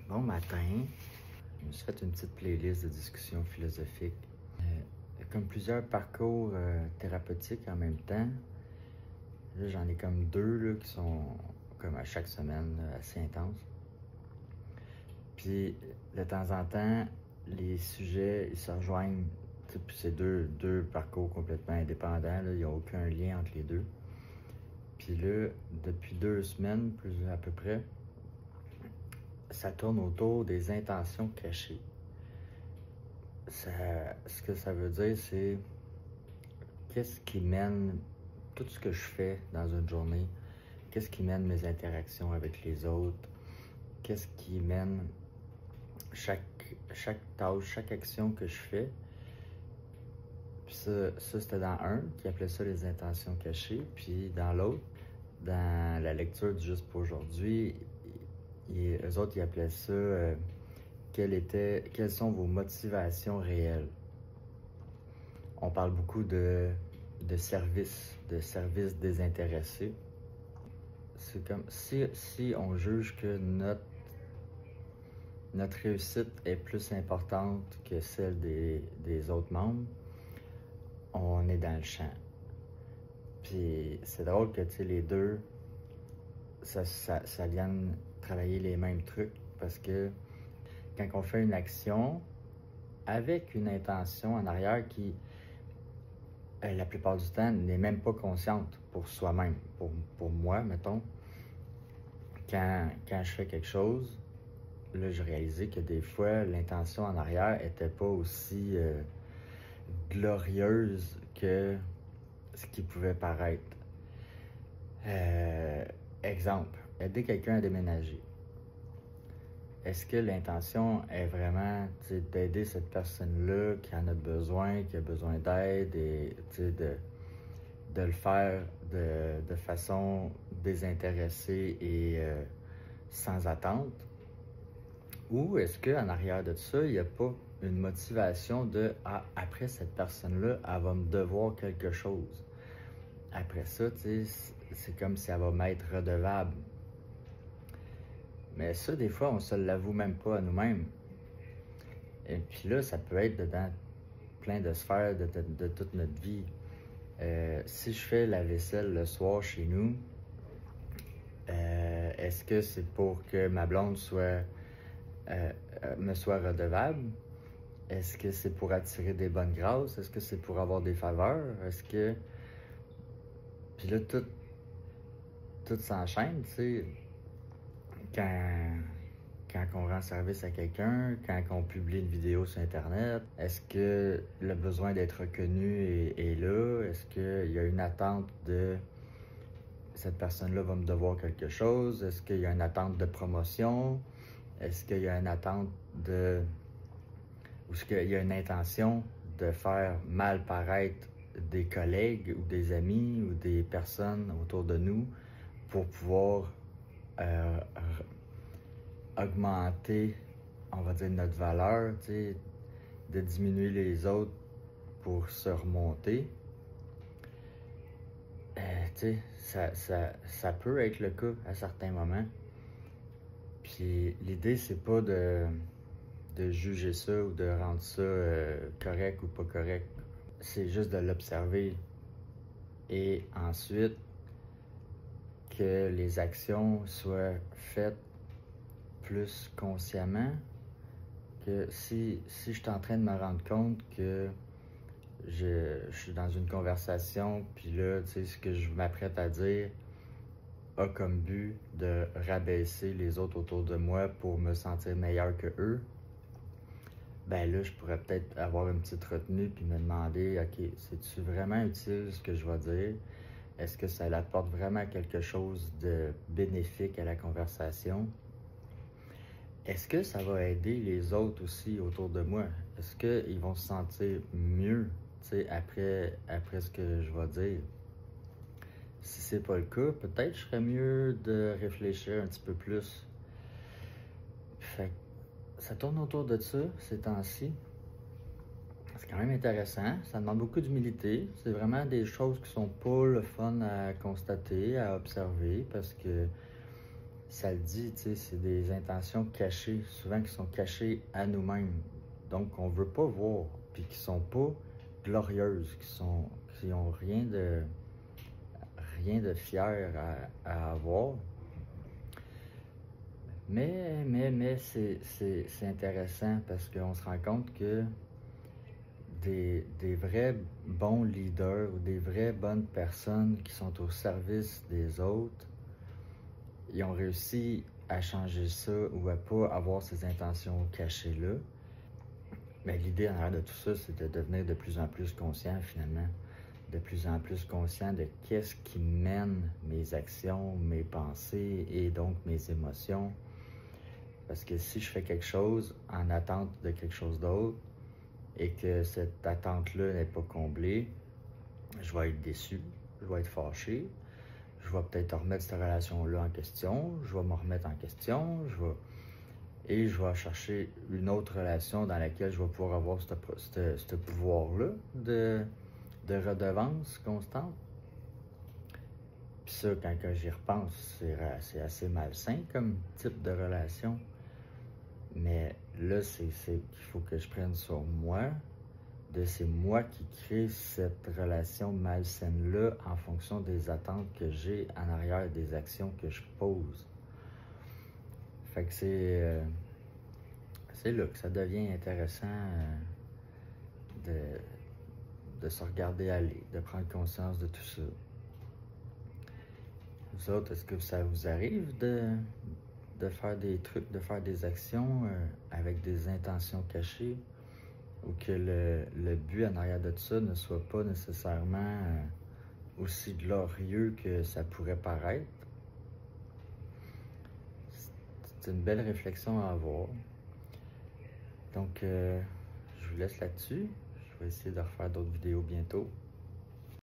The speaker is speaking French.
Bon matin, je me suis fait une petite playlist de discussions philosophiques. Comme plusieurs parcours thérapeutiques en même temps. Là, j'en ai comme deux là, qui sont comme à chaque semaine assez intenses. Puis de temps en temps, les sujets ils se rejoignent. Puis c'est deux parcours complètement indépendants. Là, il n'y a aucun lien entre les deux. Puis là, depuis 2 semaines, plus à peu près, ça tourne autour des intentions cachées. Ce que ça veut dire, c'est qu'est-ce qui mène tout ce que je fais dans une journée, qu'est-ce qui mène mes interactions avec les autres, qu'est-ce qui mène chaque tâche, chaque action que je fais. Puis ça c'était dans un qui appelait ça les intentions cachées, puis dans l'autre, dans la lecture du Juste pour aujourd'hui, eux autres ils appelaient ça quelles sont vos motivations réelles. On parle beaucoup de service désintéressé. C'est comme si on juge que notre réussite est plus importante que celle des autres membres, on est dans le champ. Puis c'est drôle que les deux, ça vienne travailler les mêmes trucs parce que quand on fait une action avec une intention en arrière qui, la plupart du temps, n'est même pas consciente pour soi-même. Pour moi, mettons, quand je fais quelque chose, là, j'ai réalisé que des fois, l'intention en arrière était pas aussi glorieuse que ce qui pouvait paraître. Exemple, aider quelqu'un à déménager. Est-ce que l'intention est vraiment d'aider cette personne-là qui en a besoin, qui a besoin d'aide, et de le faire de façon désintéressée et sans attente? Ou est-ce qu'en arrière de ça, il n'y a pas une motivation de « Ah, après cette personne-là, elle va me devoir quelque chose. Après ça, c'est comme si elle va m'être redevable. » Mais ça, des fois, on se l'avoue même pas à nous-mêmes. Et puis là, ça peut être dans plein de sphères de toute notre vie. Si je fais la vaisselle le soir chez nous, est-ce que c'est pour que ma blonde me soit redevable? Est-ce que c'est pour attirer des bonnes grâces? Est-ce que c'est pour avoir des faveurs? Est-ce que... Puis là, tout s'enchaîne, tu sais. Quand on rend service à quelqu'un, quand on publie une vidéo sur Internet, est-ce que le besoin d'être reconnu est là? Est-ce qu'il y a une attente de cette personne-là va me devoir quelque chose? Est-ce qu'il y a une attente de promotion? Est-ce qu'il y a une attente de... ou est-ce qu'il y a une intention de faire mal paraître des collègues ou des amis ou des personnes autour de nous pour pouvoir augmenter, on va dire, notre valeur, de diminuer les autres pour se remonter? Ça peut être le cas à certains moments. Puis l'idée, c'est pas de juger ça ou de rendre ça correct ou pas correct. C'est juste de l'observer. Et ensuite, que les actions soient faites plus consciemment. Que si je suis en train de me rendre compte que je suis dans une conversation, puis là, ce que je m'apprête à dire a comme but de rabaisser les autres autour de moi pour me sentir meilleur que eux, ben là, je pourrais peut-être avoir une petite retenue puis me demander, OK, c'est-tu vraiment utile ce que je vais dire? Est-ce que ça apporte vraiment quelque chose de bénéfique à la conversation? Est-ce que ça va aider les autres aussi autour de moi? Est-ce qu'ils vont se sentir mieux, après ce que je vais dire? Si c'est pas le cas, peut-être je ferais mieux de réfléchir un petit peu plus. Fait que ça tourne autour de ça ces temps-ci. C'est quand même intéressant. Ça demande beaucoup d'humilité. C'est vraiment des choses qui sont pas le fun à constater, à observer, parce que ça le dit, tu sais, c'est des intentions cachées, souvent qui sont cachées à nous-mêmes. Donc, on veut pas voir, puis qui sont pas glorieuses, qui ont rien de fier à avoir. Mais c'est intéressant parce qu'on se rend compte que des vrais bons leaders ou des vraies bonnes personnes qui sont au service des autres, ils ont réussi à changer ça ou à pas avoir ces intentions cachées-là. Mais l'idée en arrière de tout ça, c'est de devenir de plus en plus conscient finalement. De plus en plus conscient de qu'est-ce qui mène mes actions, mes pensées et donc mes émotions. Parce que si je fais quelque chose en attente de quelque chose d'autre et que cette attente-là n'est pas comblée, je vais être déçu, je vais être fâché, je vais peut-être remettre cette relation-là en question, je vais me remettre en question, et je vais chercher une autre relation dans laquelle je vais pouvoir avoir ce pouvoir-là de redevance constante. Puis ça, quand j'y repense, c'est assez malsain comme type de relation. Mais là, c'est qu'il faut que je prenne sur moi, c'est moi qui crée cette relation malsaine-là en fonction des attentes que j'ai en arrière des actions que je pose. Fait que c'est là que ça devient intéressant de se regarder aller, de prendre conscience de tout ça. Vous autres, est-ce que ça vous arrive de faire des trucs, de faire des actions avec des intentions cachées ou que le but en arrière de ça ne soit pas nécessairement aussi glorieux que ça pourrait paraître? C'est une belle réflexion à avoir. Donc, je vous laisse là-dessus. Je vais essayer de refaire d'autres vidéos bientôt.